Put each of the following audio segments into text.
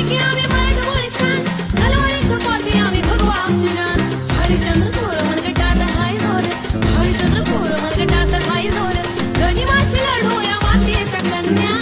की आम्ही मराठमोळी शान, तलवारीच्या पाठी आम्ही भगवा आमची जान. हरिश्चंद्र पोर मनगटात हाय जोर, हरिश्चंद्र पोर मनगटात हाय जोर. गनिमाशी लढू या मातीच्या कन्या.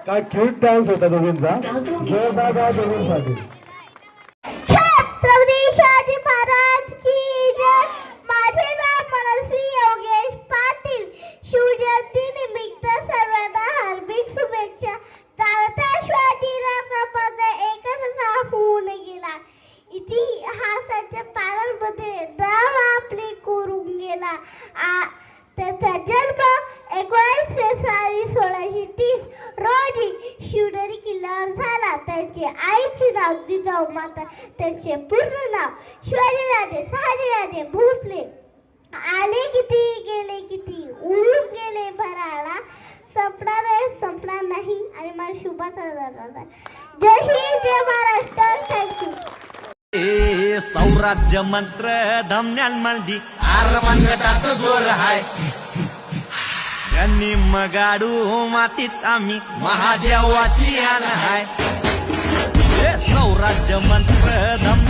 काय क्यूट डान्स होता दोघींचा. जय बाबा दोघींसाठी. छत्रपती शिवाजी महाराज की जय. माझे नाव मनस्वी योगेश पाटील. शिवजयंती निमित्त सर्वांना हार्दिक शुभेच्छा. चालता शिवाजीला कपात एकच असा होऊन गेला. इतिहासाच्या पानांमध्ये नाव आपले कोरून गेला. त्याचा जन्म 19 फेब्रुवारी 1630 रोजी शिवनेरी किल्ल्यावर झाला. त्यांचे आईचे नाव जिजाऊ माता. त्यांचे पूर्ण नाव शिवाजीराजे शहाजीराजे भोसले. आले किती गेले किती, उडून गेले भराडा. संपणार नाही आणि मला शुभाचा झाला. जय हिंद जय महाराष्ट्र. थँक्यू. सौराज्य मंत्र धमन्याल मळदी आर मनगटात जोर हाय. त्यांनी मगाडू मातीत आम्ही महादेवाची आण हाय. सौराज्य मंत्र धम